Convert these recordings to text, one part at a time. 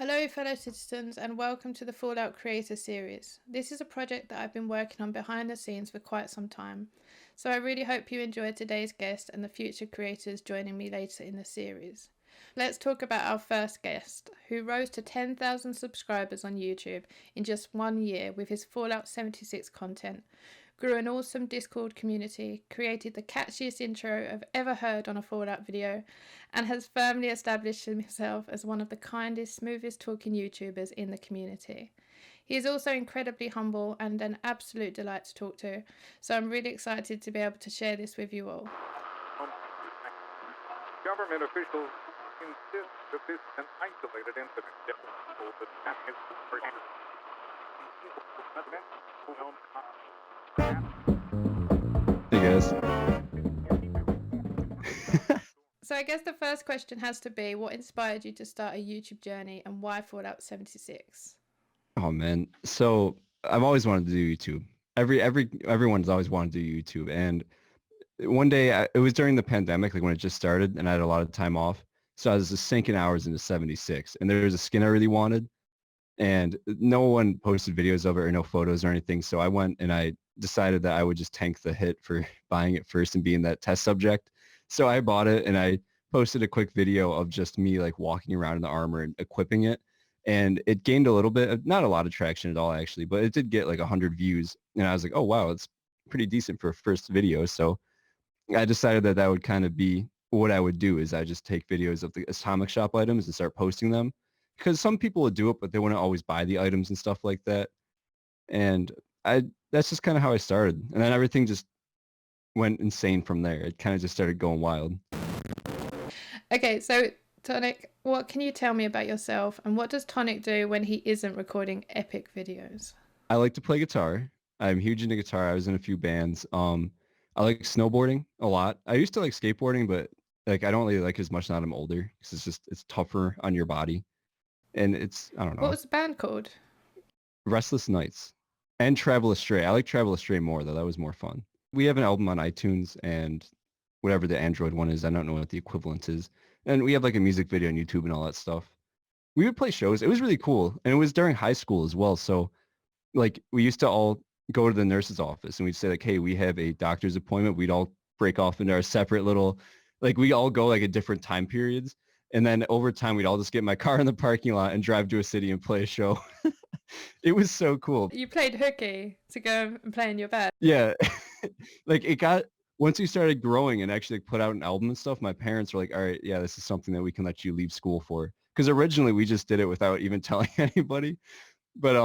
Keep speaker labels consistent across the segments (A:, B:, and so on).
A: Hello, fellow citizens, and welcome to the Fallout Creator Series. This is a project that I've been working on behind the scenes for quite some time, so I really hope you enjoyed today's guest and the future creators joining me later in the series. Let's talk about our first guest, who rose to 10,000 subscribers on YouTube in just 1 year with his Fallout 76 content, grew an awesome Discord community, created the catchiest intro I've ever heard on a Fallout video, and has firmly established himself as one of the kindest, smoothest talking YouTubers in the community. He is also incredibly humble and an absolute delight to talk to, so I'm really excited to be able to share this with you all.
B: Government officials insist that this is an isolated incident.
C: Hey guys.
A: So I guess the first question has to be, what inspired you to start a YouTube journey and why Fallout 76?
C: Oh man. So I've always wanted to do YouTube. Everyone's always wanted to do YouTube. And one day it was during the pandemic, like when it just started, and I had a lot of time off. So I was just sinking hours into 76. And there was a skin I really wanted, and no one posted videos of it or no photos or anything. So I went and I decided that I would just tank the hit for buying it first and being that test subject. So I bought it and I posted a quick video of just me like walking around in the armor and equipping it. And it gained a little bit, not a lot of traction at all actually, but it did get like 100 views. And I was like, oh wow, it's pretty decent for a first video. So I decided that that would kind of be what I would do is I just take videos of the atomic shop items and start posting them, because some people would do it, but they wouldn't always buy the items and stuff like that. And I that's just kind of how I started. And then everything just went insane from there. It kind of just started going wild.
A: Okay, so Tonik, what can you tell me about yourself and what does Tonik do when he isn't recording epic videos?
C: I like to play guitar. I'm huge into guitar. I was in a few bands. I like snowboarding a lot. I used to like skateboarding, but like I don't really like it as much now that I'm older because it's tougher on your body. And I don't
A: What
C: know,
A: was the band called?
C: Restless Nights and Travel Astray. I like Travel Astray more though. That was more fun. We have an album on iTunes and whatever the Android one is. I don't know what the equivalent is. And we have like a music video on YouTube and all that stuff. We would play shows. It was really cool. And it was during high school as well. So like we used to all go to the nurse's office and we'd say like, hey, we have a doctor's appointment. We'd all break off into our separate little, like we all go like at different time periods. And then over time, we'd all just get in my car in the parking lot and drive to a city and play a show. It was so cool.
A: You played hooky to go and play in your band.
C: Yeah. Like it got, once we started growing and actually put out an album and stuff, my parents were like, all right, yeah, this is something that we can let you leave school for. Because originally we just did it without even telling anybody. But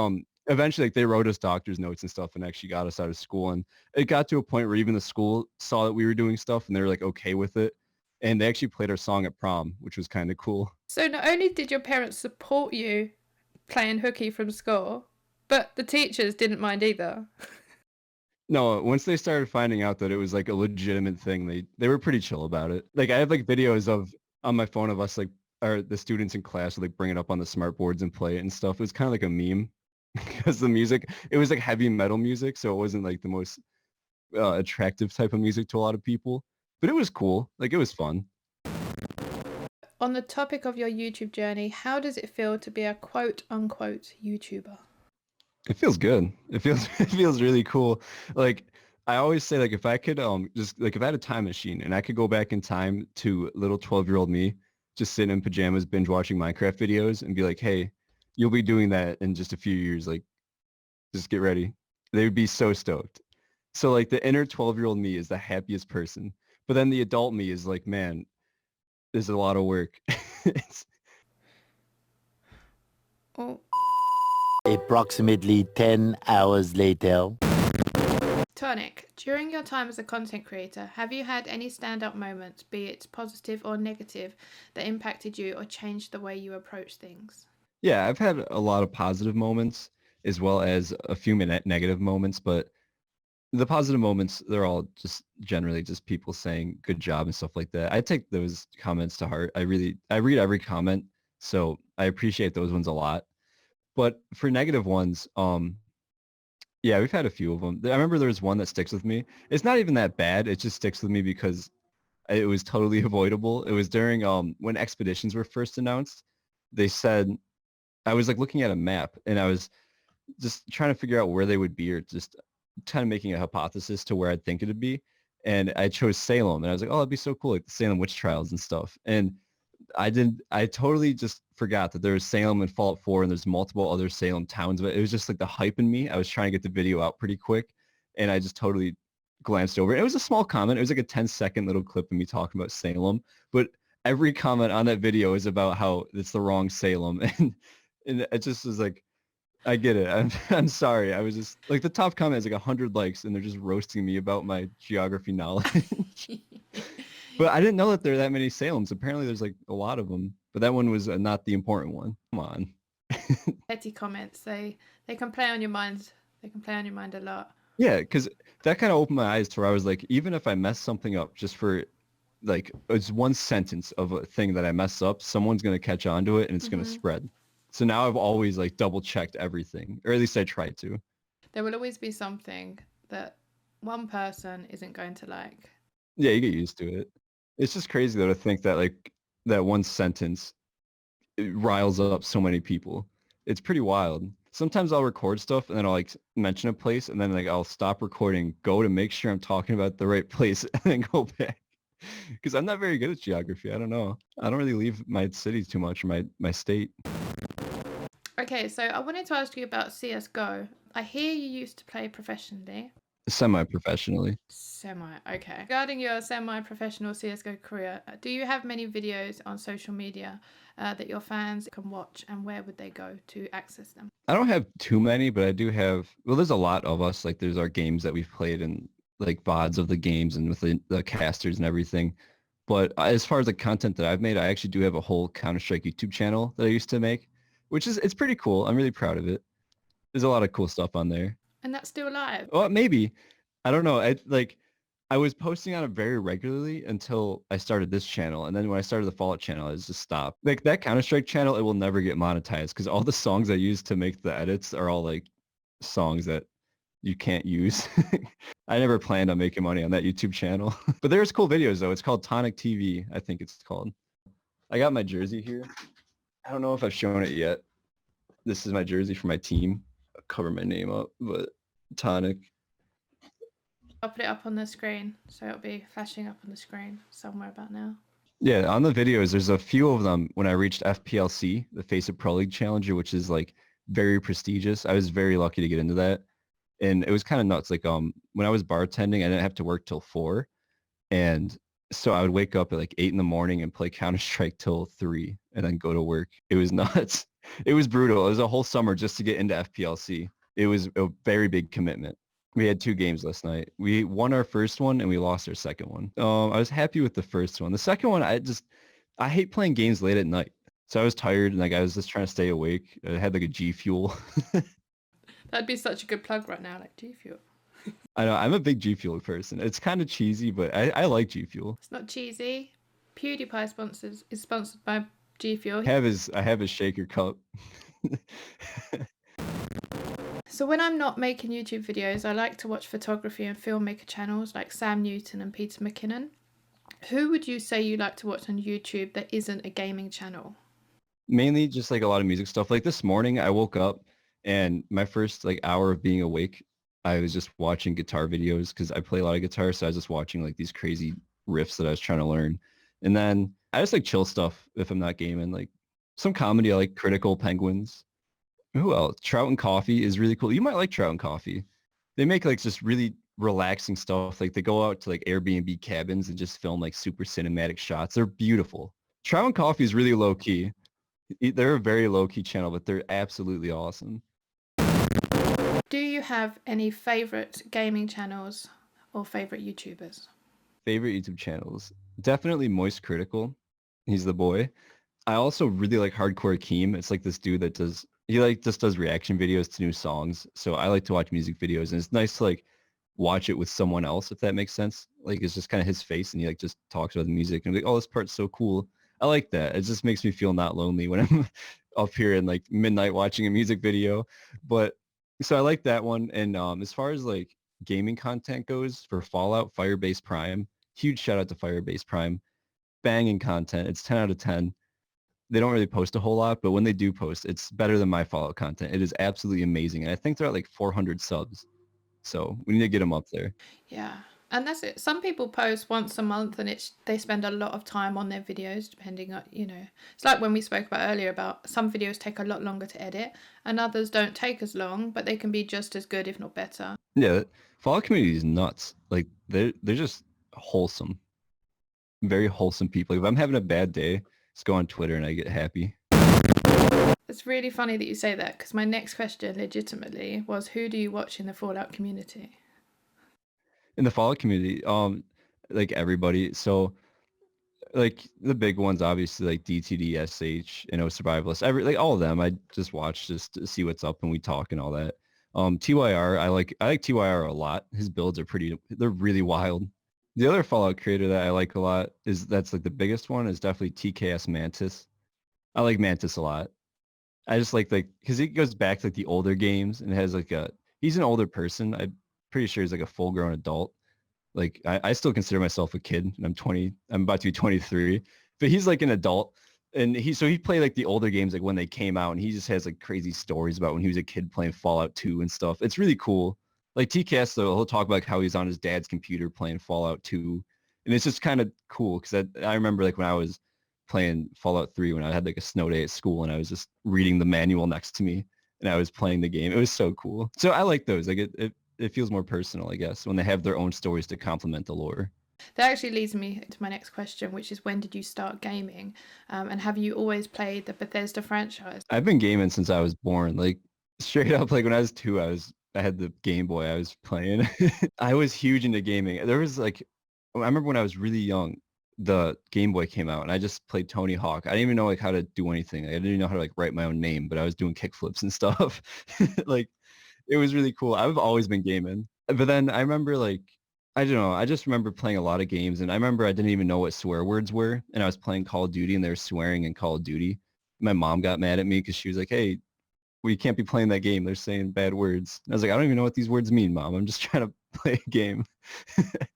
C: eventually like they wrote us doctor's notes and stuff and actually got us out of school. And it got to a point where even the school saw that we were doing stuff and they were like okay with it. And they actually played our song at prom, which was kind of cool.
A: So not only did your parents support you playing hooky from school, but the teachers didn't mind either.
C: No, once they started finding out that it was like a legitimate thing, they were pretty chill about it. Like I have like videos of on my phone of us like or the students in class would like bring it up on the smart boards and play it and stuff. It was kind of like a meme because the music, it was like heavy metal music, so it wasn't like the most attractive type of music to a lot of people. But it was cool. Like it was fun.
A: On the topic of your YouTube journey, how does it feel to be a quote unquote YouTuber?
C: It feels good. It feels it feels really cool. Like I always say like if I could just like if I had a time machine and I could go back in time to little 12-year-old me just sitting in pajamas binge watching Minecraft videos and be like, "Hey, you'll be doing that in just a few years. Like just get ready." They would be so stoked. So like the inner 12-year-old me is the happiest person. But then the adult me is like, "Man, there's a lot of work." It's,
A: Oh,
D: Approximately 10 hours later.
A: Tonik, during your time as a content creator, have you had any standout moments, be it positive or negative, that impacted you or changed the way you approach things?
C: yeah, I've had a lot of positive moments as well as a few negative moments, but the positive moments, they're all just generally just people saying good job and stuff like that. I take those comments to heart. I read every comment, so I appreciate those ones a lot. But for negative ones, yeah, we've had a few of them. I remember there was one that sticks with me. It's not even that bad. It just sticks with me because it was totally avoidable. It was during when expeditions were first announced. They said I was like looking at a map and I was just trying to figure out where they would be, or just kind of making a hypothesis to where I'd think it'd be. And I chose Salem, and I was like, oh, it'd be so cool, like the Salem witch trials and stuff. And I totally just forgot that there was Salem and Fallout 4 and there's multiple other Salem towns, but it was just like the hype in me. I was trying to get the video out pretty quick, and I just totally glanced over it. It was a small comment. It was like a 10-second little clip of me talking about Salem, but every comment on that video is about how it's the wrong Salem. And it just was like, I get it. I'm sorry. I was just like, the top comment is like 100 likes and they're just roasting me about my geography knowledge. But I didn't know that there are that many Salems. Apparently there's like a lot of them, but that one was not the important one. Come on.
A: Petty comments. They can play on your mind. They can play on your mind a lot.
C: Yeah, because that kind of opened my eyes to where I was like, even if I mess something up just for like, it's one sentence of a thing that I mess up, someone's going to catch on to it and it's going to spread. So now I've always like double checked everything, or at least I try to.
A: There will always be something that one person isn't going to like.
C: Yeah, you get used to it. It's just crazy though to think that like that one sentence, it riles up so many people. It's pretty wild. Sometimes I'll record stuff and then I'll like mention a place and then like I'll stop recording, go to make sure I'm talking about the right place, and then go back. Because I'm not very good at geography. I don't know. I don't really leave my cities too much, or my state.
A: Okay, so I wanted to ask you about CSGO. I hear you used to play professionally.
C: Semi-professionally.
A: Okay. Regarding your semi-professional CSGO career, do you have many videos on social media that your fans can watch, and where would they go to access them?
C: I don't have too many, but I do have, well, there's a lot of us. Like there's our games that we've played and like VODs of the games and with the casters and everything. But as far as the content that I've made, I actually do have a whole Counter-Strike YouTube channel that I used to make, which is, it's pretty cool. I'm really proud of it. There's a lot of cool stuff on there.
A: And that's still live?
C: Well, maybe. I don't know. I was posting on it very regularly until I started this channel. And then when I started the Fallout channel, I just stopped. Like that Counter-Strike channel, it will never get monetized because all the songs I use to make the edits are all like songs that you can't use. I never planned on making money on that YouTube channel. But there's cool videos though. It's called Tonik TV, I think it's called. I got my jersey here. I don't know if I've shown it yet. This is my jersey for my team. I'll cover my name up, but Tonik.
A: I'll put it up on the screen, so it'll be flashing up on the screen somewhere about now.
C: Yeah, on the videos, there's a few of them when I reached FPLC, the Face of Pro League Challenger, which is like very prestigious. I was very lucky to get into that. And it was kind of nuts. Like when I was bartending, I didn't have to work till 4. And so I would wake up at like 8 in the morning and play Counter-Strike till 3 and then go to work. It was nuts. It was brutal. It was a whole summer just to get into FPLC. It was a very big commitment. We had 2 games last night. We won our first one and we lost our second one. I was happy with the first one. The second one, I hate playing games late at night. So I was tired and like I was just trying to stay awake. I had like a G Fuel.
A: That'd be such a good plug right now, like G Fuel.
C: I know, I'm a big G Fuel person. It's kind of cheesy, but I like G Fuel.
A: It's not cheesy. PewDiePie is sponsored by G Fuel.
C: I have his shaker cup.
A: So when I'm not making YouTube videos, I like to watch photography and filmmaker channels like Sam Newton and Peter McKinnon. Who would you say you like to watch on YouTube that isn't a gaming channel?
C: Mainly just like a lot of music stuff. Like this morning I woke up and my first like hour of being awake, I was just watching guitar videos because I play a lot of guitar. So I was just watching like these crazy riffs that I was trying to learn. And then I just like chill stuff if I'm not gaming, like some comedy. I like Critical Penguins. Who else? Trout and Coffee is really cool. You might like Trout and Coffee. They make like just really relaxing stuff. Like they go out to like Airbnb cabins and just film like super cinematic shots. They're beautiful. Trout and Coffee is really low key. They're a very low key channel, but they're absolutely awesome.
A: Do you have any favorite gaming channels or favorite YouTubers?
C: Favorite YouTube channels? Definitely Moist Critical. He's the boy. I also really like Hardcore Keem. It's like this dude that he like just does reaction videos to new songs. So I like to watch music videos, and it's nice to like watch it with someone else, if that makes sense. Like it's just kind of his face and he like just talks about the music and I'm like, oh, this part's so cool. I like that. It just makes me feel not lonely when I'm up here in like midnight watching a music video. But so I like that one. And as far as like gaming content goes for Fallout, Firebase Prime, huge shout out to Firebase Prime. Banging content. It's 10 out of 10. they don't really post a whole lot, but when they do post, it's better than my Fallout content. It is absolutely amazing. And I think they're at like 400 subs. So we need to get them up there.
A: Yeah. And that's it. Some people post once a month and they spend a lot of time on their videos, depending on, it's like when we spoke about earlier about some videos take a lot longer to edit and others don't take as long, but they can be just as good, if not better.
C: Yeah, Fallout community is nuts. Like they're just wholesome, very wholesome people. If I'm having a bad day, just go on Twitter and I get happy.
A: It's really funny that you say that because my next question legitimately was, who do you watch in the Fallout community?
C: In the Fallout community, like everybody. So like the big ones, obviously like DTD, SH, Survivalist, like all of them. I just watch just to see what's up and we talk and all that. TYR, I like TYR a lot. His builds are they're really wild. The other Fallout creator that I like a lot that's like the biggest one is definitely TKS Mantis. I like Mantis a lot. I just like because he goes back to like the older games and has like he's an older person. I'm pretty sure he's like a full grown adult. Like I still consider myself a kid and I'm about to be 23, but he's like an adult and he played like the older games like when they came out and he just has like crazy stories about when he was a kid playing Fallout 2 and stuff. It's really cool. Like TKS though, he'll talk about like how he's on his dad's computer playing Fallout 2 and it's just kind of cool because I remember like when I was playing Fallout 3 when I had like a snow day at school and I was just reading the manual next to me and I was playing the game. It was so cool. So I like those. Like it feels more personal, I guess, when they have their own stories to complement the lore.
A: That actually leads me to my next question, which is when did you start gaming? And have you always played the Bethesda franchise?
C: I've been gaming since I was born. Like straight up, like when I was 2, I had the Game Boy I was playing. I was huge into gaming. There was like, I remember when I was really young, the Game Boy came out and I just played Tony Hawk. I didn't even know like how to do anything. Like, I didn't even know how to like write my own name, but I was doing kickflips and stuff. Like it was really cool. I've always been gaming. But then I remember like, I don't know, I just remember playing a lot of games and I remember I didn't even know what swear words were and I was playing Call of Duty and they were swearing in Call of Duty. My mom got mad at me because she was like, hey, we can't be playing that game. They're saying bad words. And I was like, I don't even know what these words mean, Mom. I'm just trying to play a game.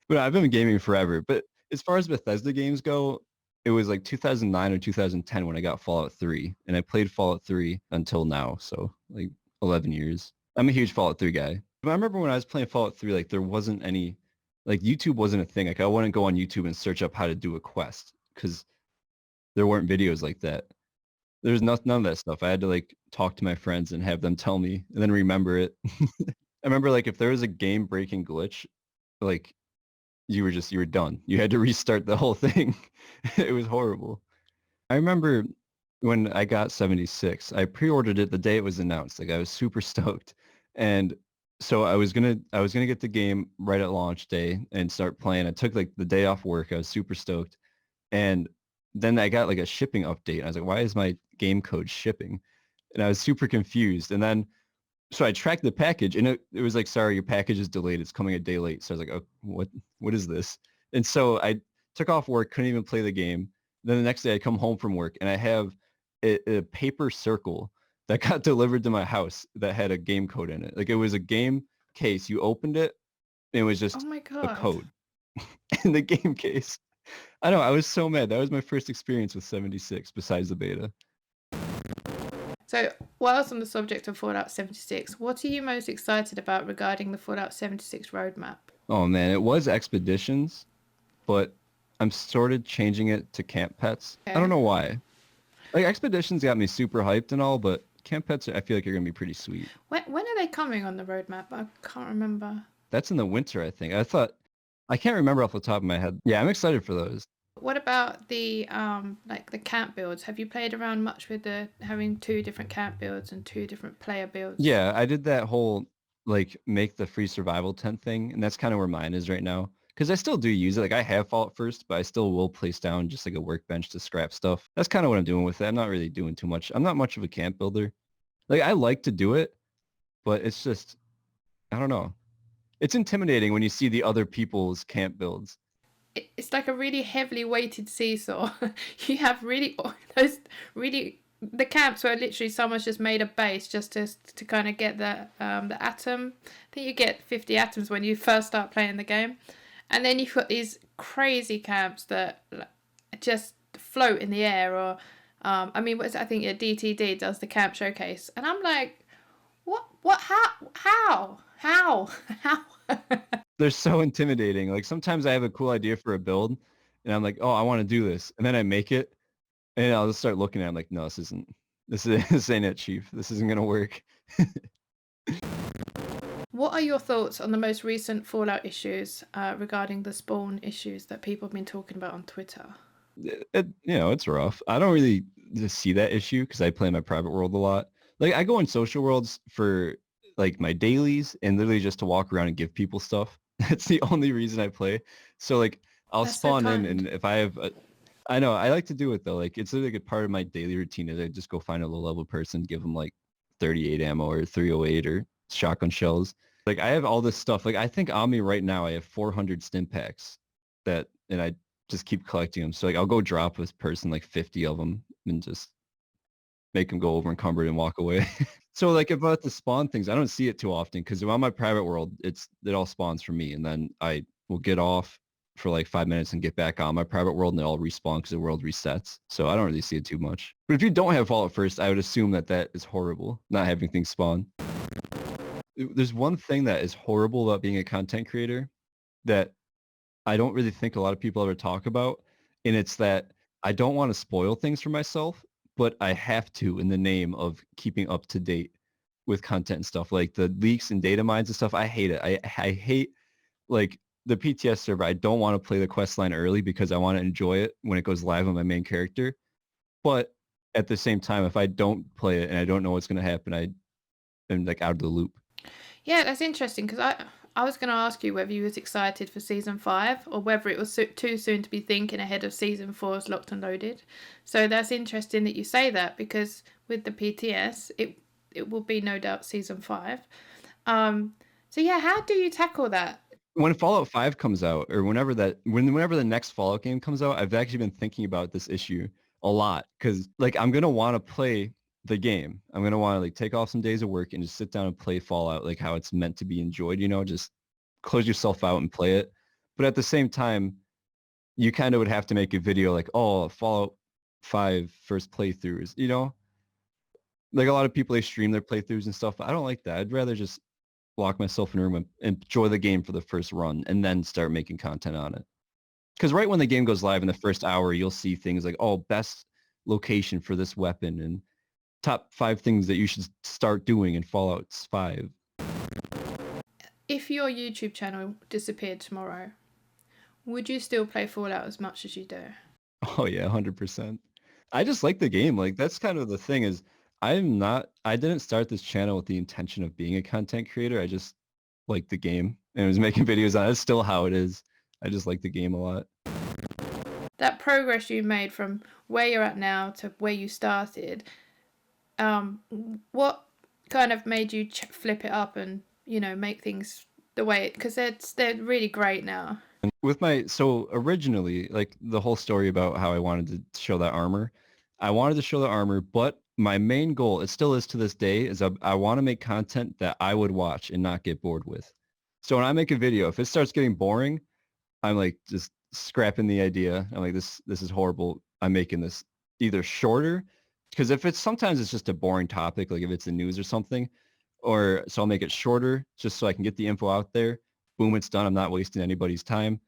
C: But I've been gaming forever. But as far as Bethesda games go, it was like 2009 or 2010 when I got Fallout 3. And I played Fallout 3 until now. So like 11 years. I'm a huge Fallout 3 guy. But I remember when I was playing Fallout 3, like there wasn't any, like YouTube wasn't a thing. Like I wouldn't go on YouTube and search up how to do a quest because there weren't videos like that. There's none of that stuff. I had to like talk to my friends and have them tell me and then remember it. I remember like if there was a game breaking glitch, like you were done. You had to restart the whole thing. It was horrible. I remember when I got 76, I pre-ordered it the day it was announced. Like I was super stoked. And so I was gonna get the game right at launch day and start playing. I took like the day off work. I was super stoked. And then I got like a shipping update. And I was like, why is my game code shipping? And I was super confused. And then so I tracked the package and it was like, sorry, your package is delayed. It's coming a day late. So I was like, oh, what is this? And so I took off work, couldn't even play the game. Then the next day I come home from work and I have a paper circle that got delivered to my house that had a game code in it. Like it was a game case. You opened it and it was
A: Oh
C: just
A: my
C: a
A: God.
C: code in the game case. I know, I was so mad. That was my first experience with 76 besides the beta.
A: So, whilst on the subject of Fallout 76, what are you most excited about regarding the Fallout 76 roadmap?
C: Oh man, it was expeditions, but I'm sort of changing it to camp pets. I don't know why. Like expeditions got me super hyped and all, but camp pets I feel like are gonna be pretty sweet.
A: When are they coming on the roadmap? I can't remember.
C: That's in the winter, I think. I can't remember off the top of my head. Yeah, I'm excited for those.
A: What about the like the camp builds? Have you played around much with the having 2 different camp builds and 2 different player builds?
C: Yeah, I did that whole like make the free survival tent thing, and that's kind of where mine is right now. Because I still do use it. Like I have Fallout first, but I still will place down just like a workbench to scrap stuff. That's kind of what I'm doing with it. I'm not really doing too much. I'm not much of a camp builder. Like I like to do it, but it's just I don't know. It's intimidating when you see the other people's camp builds.
A: It's like a really heavily weighted seesaw. You have really those really the camps where literally someone's just made a base just to kind of get the atom. I think you get 50 atoms when you first start playing the game, and then you've got these crazy camps that just float in the air, or I mean, I think DTD does the camp showcase, and I'm like, what, how?
C: They're so intimidating. Like sometimes I have a cool idea for a build and I'm like, oh, I want to do this. And then I make it and I'll just start looking at it. I'm like, no, this ain't it, Chief. This isn't going to work.
A: What are your thoughts on the most recent Fallout issues regarding the spawn issues that people have been talking about on Twitter?
C: It's rough. I don't really just see that issue because I play in my private world a lot. Like I go in social worlds for like my dailies and literally just to walk around and give people stuff. That's the only reason I play. So like I'll
A: That's so
C: spawn in
A: kind.
C: and if I have I know I like to do it though. Like it's like a part of my daily routine is I just go find a low level person, give them like 38 ammo or 308 or shotgun shells. Like I have all this stuff. Like I think on me right now I have 400 stim packs and I just keep collecting them. So like I'll go drop this person like 50 of them and just make them go over encumbered and walk away. So like about the spawn things, I don't see it too often because on my private world, it all spawns for me, and then I will get off for like 5 minutes and get back on my private world, and it all respawn because the world resets. So I don't really see it too much. But if you don't have Fallout first, I would assume that is horrible, not having things spawn. There's one thing that is horrible about being a content creator that I don't really think a lot of people ever talk about, and it's that I don't want to spoil things for myself, but I have to in the name of keeping up to date with content and stuff like the leaks and data mines and stuff. I hate it. I hate like the PTS server. I don't want to play the quest line early because I want to enjoy it when it goes live on my main character. But at the same time, if I don't play it and I don't know what's going to happen, I am like out of the loop.
A: Yeah, that's interesting because I was going to ask you whether you was excited for season 5 or whether it was too soon to be thinking ahead of season 4's Locked and Loaded. So that's interesting that you say that because with the PTS, it will be no doubt season 5. So yeah, how do you tackle that?
C: When Fallout 5 comes out, or whenever the next Fallout game comes out, I've actually been thinking about this issue a lot because like I'm gonna want to play the game. I'm gonna want to like take off some days of work and just sit down and play Fallout like how it's meant to be enjoyed. Just close yourself out and play it. But at the same time, you kind of would have to make a video like, oh, Fallout 5 first playthroughs. Like a lot of people they stream their playthroughs and stuff. I don't like that. I'd rather just lock myself in a room and enjoy the game for the first run and then start making content on it. Because right when the game goes live in the first hour, you'll see things like, oh, best location for this weapon and top 5 things that you should start doing in Fallout 5.
A: If your YouTube channel disappeared tomorrow, would you still play Fallout as much as you do?
C: Oh yeah, 100%. I just like the game. Like that's kind of the thing is I didn't start this channel with the intention of being a content creator. I just like the game and was making videos on it. That's still how it is. I just like the game a lot.
A: That progress you made from where you're at now to where you started, what kind of made you flip it up and make things the way because they're really great now.
C: And so originally, like the whole story about how I wanted to show that armor, I wanted to show the armor, but my main goal, it still is to this day, is I want to make content that I would watch and not get bored with. So when I make a video, if it starts getting boring, I'm like just scrapping the idea. I'm like, this is horrible. I'm making this either shorter, because if sometimes it's just a boring topic, like if it's the news or something, or so I'll make it shorter just so I can get the info out there. Boom, it's done. I'm not wasting anybody's time.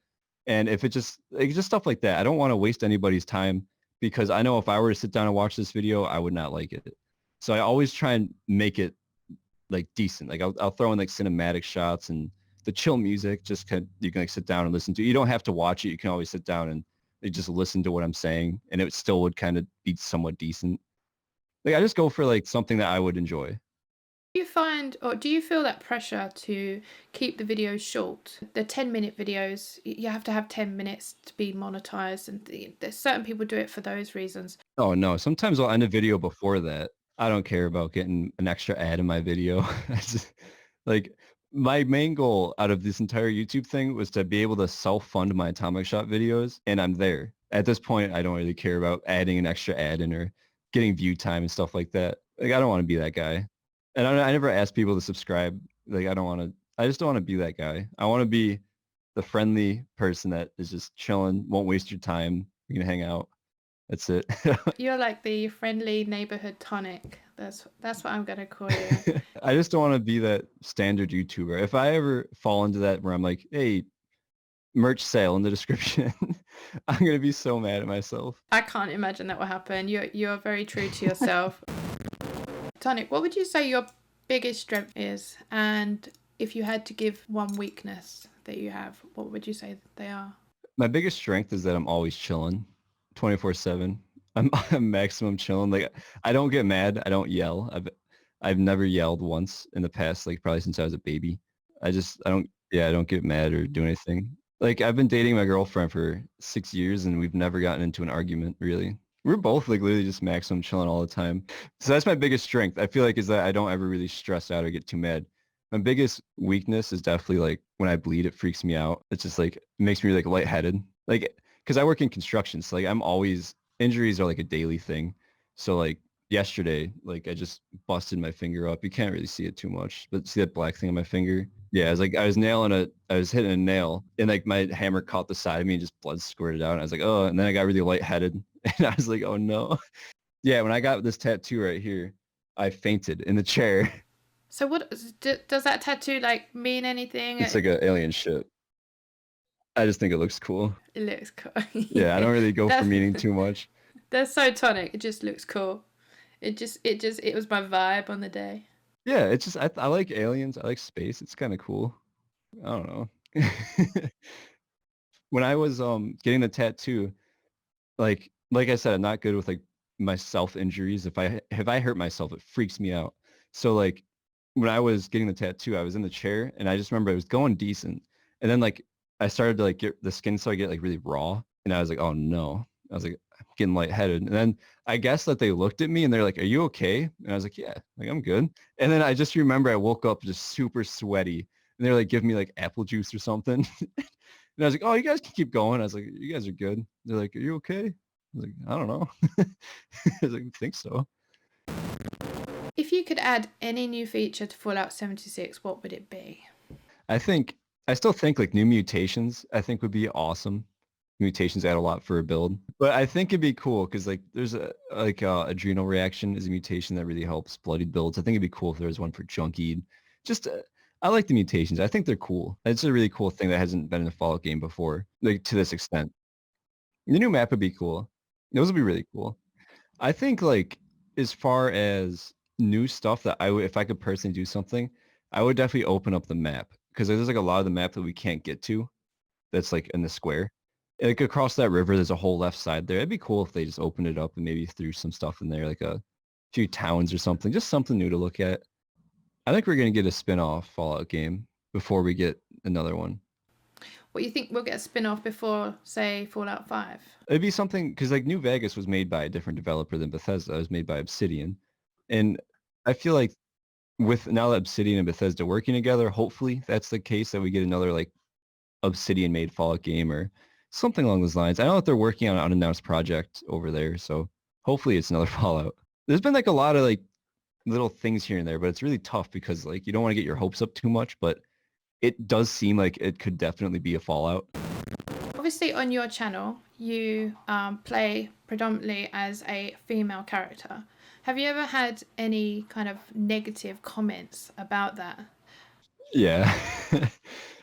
C: And if just stuff like that, I don't want to waste anybody's time because I know if I were to sit down and watch this video, I would not like it. So I always try and make it like decent. Like I'll throw in like cinematic shots and the chill music. You can like sit down and listen to. You don't have to watch it. You can always sit down and just listen to what I'm saying, and it still would kind of be somewhat decent. Like I just go for like something that I would enjoy.
A: Do you find, or do you feel that pressure to keep the videos short? The 10-minute videos, you have to have 10 minutes to be monetized, and there's certain people do it for those reasons.
C: Oh no, sometimes I'll end a video before that. I don't care about getting an extra ad in my video. Like my main goal out of this entire YouTube thing was to be able to self-fund my Atomic Shop videos, and I'm there. At this point, I don't really care about adding an extra ad in or getting view time and stuff like that. Like I don't want to be that guy. And I never ask people to subscribe. Like I just don't want to be that guy. I want to be the friendly person that is just chilling, won't waste your time. We can hang out. That's it.
A: You're like the friendly neighborhood Tonik. That's what I'm gonna call you.
C: I just don't want to be that standard YouTuber. If I ever fall into that where I'm like, hey, merch sale in the description, I'm gonna be so mad at myself.
A: I can't imagine that will happen. You're very true to yourself. Tonik, what would you say your biggest strength is? And if you had to give one weakness that you have, what would you say they are?
C: My biggest strength is that I'm always chilling, 24/7. I'm maximum chilling. Like I don't get mad. I don't yell. I've never yelled once in the past, like probably since I was a baby. I don't yeah, I don't get mad or do anything. Like I've been dating my girlfriend for 6 years and we've never gotten into an argument really. We're both like literally just maximum chilling all the time. So that's my biggest strength. I feel like is that I don't ever really stress out or get too mad. My biggest weakness is definitely like when I bleed, it freaks me out. It's just like it makes me like lightheaded. Like because I work in construction, so like I'm always injuries are like a daily thing. So like yesterday, like I just busted my finger up. You can't really see it too much, but see that black thing on my finger? Yeah, I was hitting a nail, and like my hammer caught the side of me and just blood squirted out. And I was like, oh, and then I got really lightheaded, and I was like, oh no. Yeah, when I got this tattoo right here, I fainted in the chair.
A: So what does that tattoo like mean anything?
C: It's like an alien ship. I just think it looks cool.
A: It looks cool.
C: Yeah, I don't really go for meaning too much.
A: That's so Tonic. It just looks cool. It was my vibe on the day.
C: Yeah, it's just I like aliens. I like space. It's kind of cool. I don't know. When I was getting the tattoo, like I said, I'm not good with like my self injuries. If I hurt myself, it freaks me out. So like when I was getting the tattoo, I was in the chair and I just remember it was going decent. And then like I started to like get the skin started to get like really raw. And I was like, oh no. I was like, I'm getting lightheaded. And then I guess that they looked at me and they're like, are you okay? And I was like, yeah, like I'm good. And then I just remember I woke up just super sweaty and they're like giving me like apple juice or something. And I was like, oh, you guys can keep going. I was like, you guys are good. They're like, are you okay? I was like, I don't know. I was like, I think so.
A: If you could add any new feature to Fallout 76, what would it be?
C: I think I still think like new mutations I think would be awesome. Mutations add a lot for a build. But I think it'd be cool because like there's a like adrenal reaction is a mutation that really helps bloodied builds. I think it'd be cool if there was one for junkied. Just I like the mutations. I think they're cool. It's a really cool thing that hasn't been in a Fallout game before, like to this extent. The new map would be cool. Those would be really cool. I think like as far as new stuff that I would, if I could personally do something, I would definitely open up the map because there's like a lot of the map that we can't get to. That's like in the square. Like across that river, there's a whole left side there. It'd be cool if they just opened it up and maybe threw some stuff in there, like a few towns or something, just something new to look at. I think we're gonna get a spin-off Fallout game before we get another one.
A: What you think we'll get a spin-off before, say, Fallout 5?
C: It'd be something because like New Vegas was made by a different developer than Bethesda. It was made by Obsidian, and I feel like with now that Obsidian and Bethesda working together, hopefully that's the case that we get another like Obsidian made Fallout game or something along those lines. I know that they're working on an unannounced project over there, so hopefully it's another Fallout. There's been like a lot of like little things here and there, but it's really tough because like you don't want to get your hopes up too much, but it does seem like it could definitely be a Fallout.
A: Obviously, on your channel, you play predominantly as a female character. Have you ever had any kind of negative comments about that?
C: Yeah.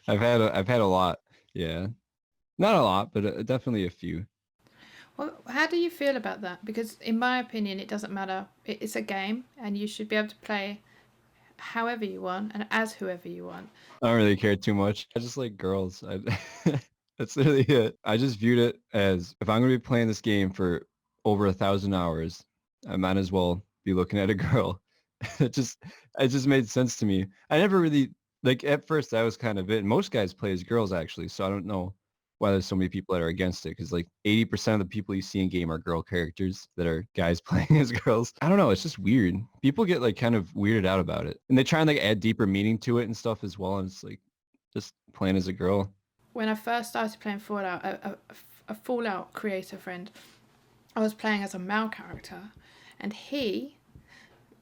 C: I've had a lot. Yeah. Not a lot, but definitely a few.
A: Well, how do you feel about that? Because in my opinion, it doesn't matter. It's a game, and you should be able to play however you want and as whoever you want.
C: I don't really care too much. I just like girls. That's really it. I just viewed it as if I'm going to be playing this game for over 1,000 hours, I might as well be looking at a girl. It just made sense to me. I never really like at first that was kind of it. And most guys play as girls actually, so I don't know why there's so many people that are against it because like 80% of the people you see in game are girl characters that are guys playing as girls. I don't know, it's just weird. People get like kind of weirded out about it. And they try and like add deeper meaning to it and stuff as well. And it's like just playing as a girl.
A: When I first started playing Fallout, a Fallout creator friend, I was playing as a male character, and he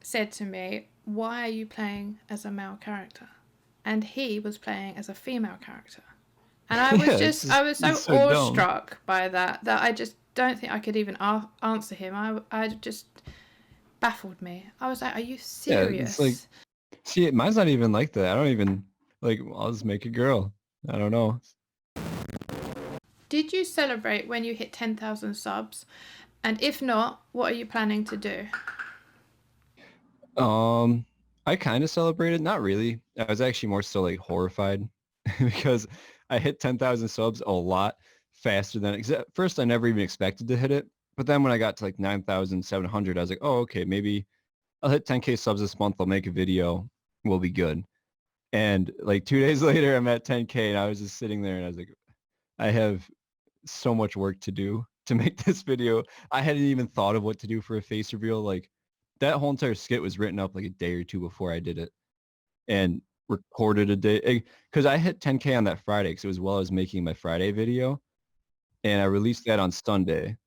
A: said to me, "Why are you playing as a male character?" And he was playing as a female character. And I was
C: Yeah,
A: just, I was so
C: it's so dumb.
A: awestruck by that I just don't think I could even answer him. I just baffled me. I was like, are you
C: Yeah, it's like,
A: serious?
C: see, mine's not even like that. I don't even like. I'll just make a girl. I don't know.
A: Did you celebrate when you hit 10,000 subs? And if not, what are you planning to do?
C: I kind of celebrated, not really. I was actually more so like horrified because I hit 10,000 subs a lot faster than at first I never even expected to hit it. But then when I got to like 9,700, I was like, oh, okay, maybe I'll hit 10K subs this month. I'll make a video. We'll be good. And like 2 days later, I'm at 10K and I was just sitting there and I was like, I have so much work to do to make this video. I hadn't even thought of what to do for a face reveal. Like that whole entire skit was written up like a day or two before I did it and recorded a day because I hit 10K on that Friday because it was while I was making my Friday video and I released that on Sunday.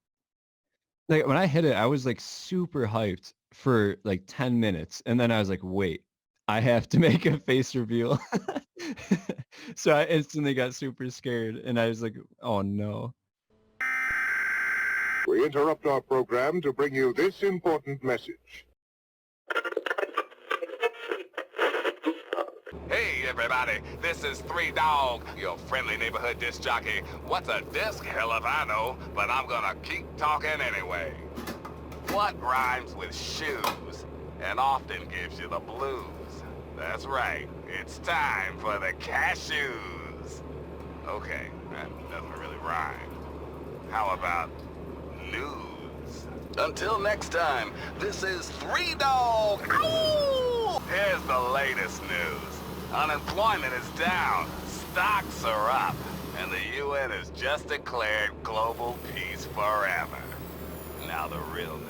C: Like when I hit it, I was like super hyped for like 10 minutes and then I was like, wait, I have to make a face reveal. So I instantly got super scared and I was like, oh no.
B: We interrupt our program to bring you this important message.
E: Hey everybody, this is Three Dog, your friendly neighborhood disc jockey. What's a disc? Hell if I know, but I'm gonna keep talking anyway. What rhymes with shoes and often gives you the blues? That's right, it's time for the cashews. Okay, that doesn't really rhyme. How about news? Until next time, this is Three Dog. Ow! Here's the latest news. Unemployment is down, stocks are up, and the UN has just declared global peace forever. Now the real news.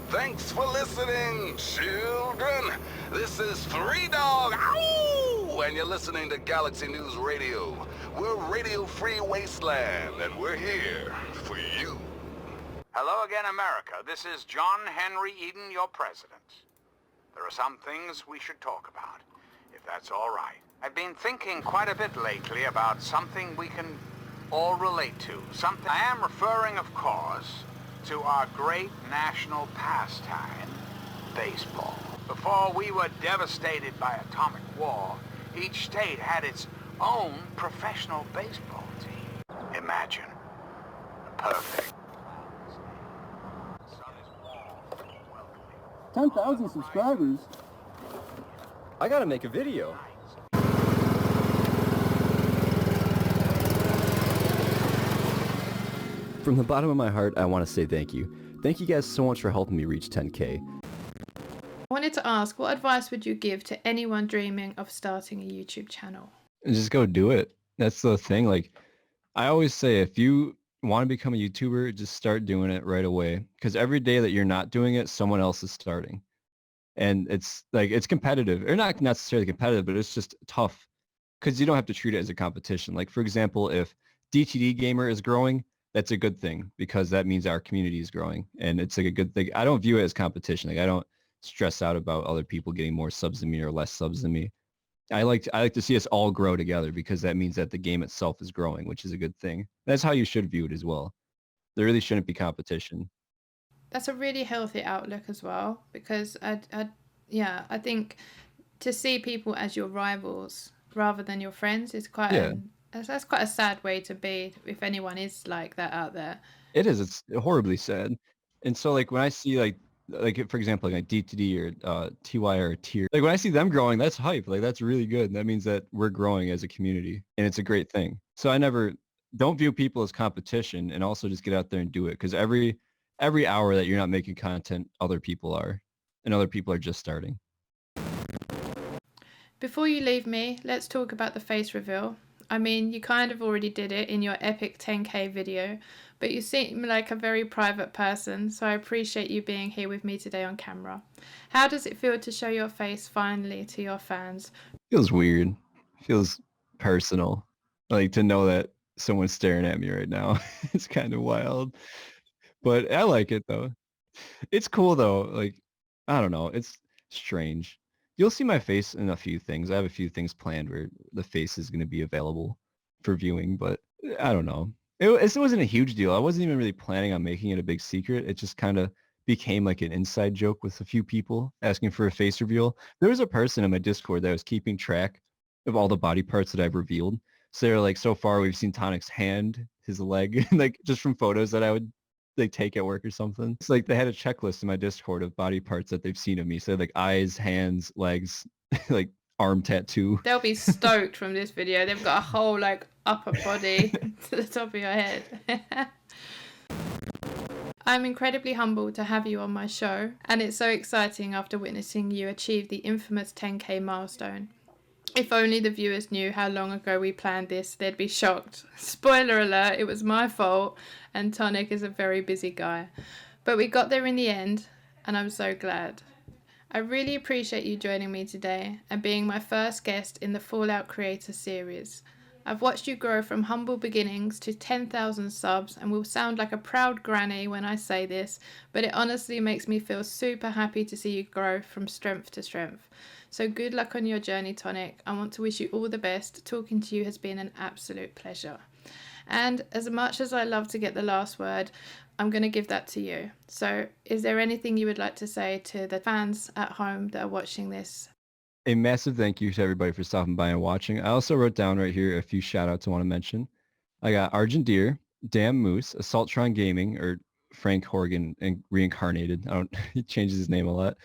E: Thanks for listening, children. This is Three Dog. Ow! And you're listening to Galaxy News Radio. We're Radio Free Wasteland, and we're here for you.
F: Hello again, America. This is John Henry Eden, your president. There are some things we should talk about, if that's all right. I've been thinking quite a bit lately about something we can all relate to. Something I am referring, of course, to our great national pastime, baseball. Before we were devastated by atomic war, each state had its own professional baseball team. Imagine the perfect
G: 10,000 subscribers?
C: I gotta make a video. From the bottom of my heart, I want to say thank you. Thank you guys so much for helping me reach 10K.
A: I wanted to ask, what advice would you give to anyone dreaming of starting a YouTube channel?
C: And just go do it. That's the thing. Like, I always say, if you want to become a YouTuber, just start doing it right away. Because every day that you're not doing it, someone else is starting. And it's like, it's competitive. Or not necessarily competitive, but it's just tough. Because you don't have to treat it as a competition. Like, for example, if DTD Gamer is growing, that's a good thing because that means our community is growing. And it's like a good thing. I don't view it as competition. Like, I don't stress out about other people getting more subs than me or less subs than me. I like to see us all grow together because that means that the game itself is growing, which is a good thing. That's how you should view it as well. There really shouldn't be competition.
A: That's a really healthy outlook as well, because I think to see people as your rivals rather than your friends is quite
C: Yeah.
A: that's quite a sad way to be if anyone is like that out there.
C: It is. It's horribly sad. And so like when I see like for example like D2D or TY or Tier, like when I see them growing, that's hype. Like that's really good. That means that we're growing as a community and it's a great thing. So I never don't view people as competition and also just get out there and do it because every hour that you're not making content, other people are and other people are just starting.
A: Before you leave me, let's talk about the face reveal. I mean, you kind of already did it in your epic 10K video, but you seem like a very private person, so I appreciate you being here with me today on camera. How does it feel to show your face finally to your fans?
C: Feels weird. Feels personal. Like to know that someone's staring at me right now. It's kind of wild. But I like it though. It's cool though. Like I don't know. It's strange. You'll see my face in a few things. I have a few things planned where the face is going to be available for viewing, but I don't know. It wasn't a huge deal. I wasn't even really planning on making it a big secret. It just kind of became like an inside joke with a few people asking for a face reveal. There was a person in my Discord that was keeping track of all the body parts that I've revealed. So they're like, so far we've seen Tonik's hand, his leg, like just from photos that I would like take at work or something. It's like they had a checklist in my Discord of body parts that they've seen of me. So like eyes, hands, legs, like arm tattoo.
A: They'll be stoked from this video. They've got a whole like upper body to the top of your head. I'm incredibly humbled to have you on my show, and it's so exciting after witnessing you achieve the infamous 10k milestone. If only the viewers knew how long ago we planned this, they'd be shocked. Spoiler alert, it was my fault, and Tonik is a very busy guy. But we got there in the end, and I'm so glad. I really appreciate you joining me today and being my first guest in the Fallout Creator series. I've watched you grow from humble beginnings to 10,000 subs and will sound like a proud granny when I say this, but it honestly makes me feel super happy to see you grow from strength to strength. So good luck on your journey, Tonik. I want to wish you all the best. Talking to you has been an absolute pleasure. And as much as I love to get the last word, I'm going to give that to you. So is there anything you would like to say to the fans at home that are watching this?
C: A massive thank you to everybody for stopping by and watching. I also wrote down right here a few shout outs I want to mention. I got Argent Deer, Damn Moose, Assaultron Gaming, or Frank Horgan and reincarnated. He changes his name a lot.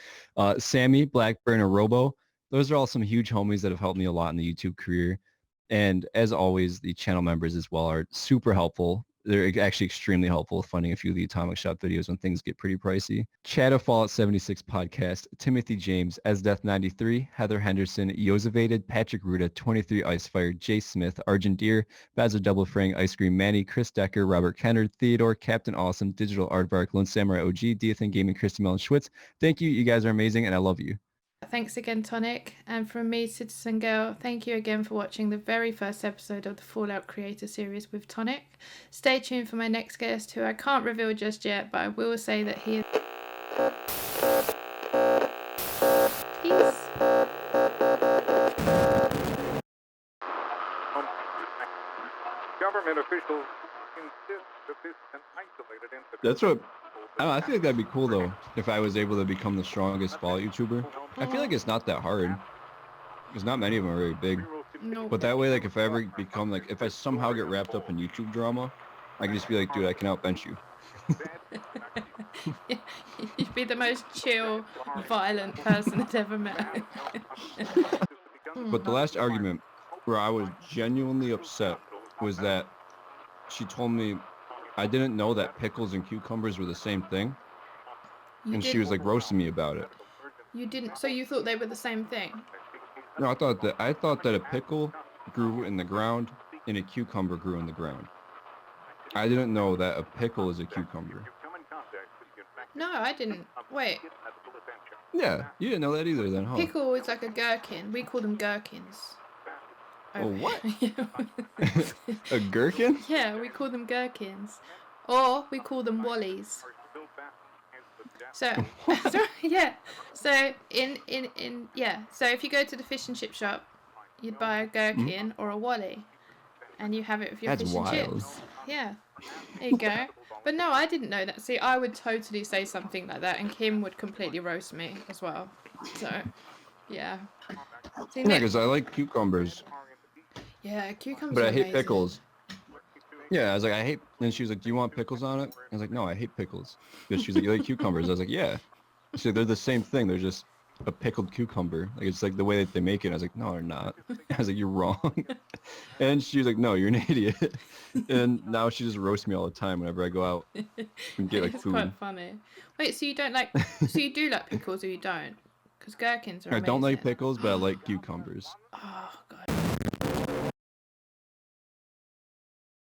C: Sammy, Blackburn, and Robo. Those are all some huge homies that have helped me a lot in the YouTube career. And as always, the channel members as well are super helpful. They're actually extremely helpful with funding a few of the Atomic Shop videos when things get pretty pricey. Chad of Fallout 76 podcast, Timothy James, Asdeath93, Heather Henderson, Yosevated, Patrick Ruda, 23 Icefire, Jay Smith, Argent Deer, Bazzer Double Frang, Ice Cream Manny, Chris Decker, Robert Kennard, Theodore, Captain Awesome, Digital Aardvark, Lone Samurai OG, Diathan Gaming, Christy Mellon Schwitz. Thank you. You guys are amazing and I love you.
A: Thanks again, Tonik. And from me, CTZNGiRL, thank you again for watching the very first episode of the Fallout Creator series with Tonik. Stay tuned for my next guest, who I can't reveal just yet, but I will say that he is... Peace.
B: Government officials insist that this is an isolated incident.
C: That's what... I feel like that'd be cool though, if I was able to become the strongest Fallout YouTuber. I feel like it's not that hard, because not many of them are very big.
A: No.
C: But that way, like, if I ever become, like, if I somehow get wrapped up in YouTube drama, I can just be like, dude, I can outbench you.
A: You'd be the most chill, violent person I've ever met.
C: But the last argument where I was genuinely upset was that she told me I didn't know that pickles and cucumbers were the same thing. And she was like roasting me about it.
A: You didn't, so you thought they were the same thing?
C: No, I thought that a pickle grew in the ground and a cucumber grew in the ground. I didn't know that a pickle is a cucumber.
A: No, I didn't. Wait.
C: Yeah, you didn't know that either then, huh?
A: Pickle is like a gherkin. We call them gherkins.
C: A what?
A: Yeah.
C: A gherkin?
A: Yeah, we call them gherkins. Or we call them wallies. So, yeah. So so if you go to the fish and chip shop, you'd buy a gherkin or a wally, and you have it with your
C: That's
A: fish
C: wild.
A: and chips. Yeah, there you go. But no, I didn't know that. See, I would totally say something like that, and Kim would completely roast me as well. So, yeah. See,
C: Yeah, because I like cucumbers,
A: yeah, cucumbers.
C: but
A: are
C: I hate
A: amazing.
C: pickles. Yeah, I was like, I hate, and she was like, do you want pickles on it? I was like, no, I hate pickles. But she was like, you like cucumbers? I was like, yeah. She said, they're the same thing. They're just a pickled cucumber. Like, it's like the way that they make it. I was like, no, they're not. I was like, you're wrong. And she was like, no, you're an idiot. And now she just roasts me all the time whenever I go out and get like
A: It's
C: food.
A: quite funny. Wait, so you don't like, so you do like pickles or you don't? Because gherkins are
C: I don't like
A: amazing.
C: pickles, but I like cucumbers.
A: Oh, God.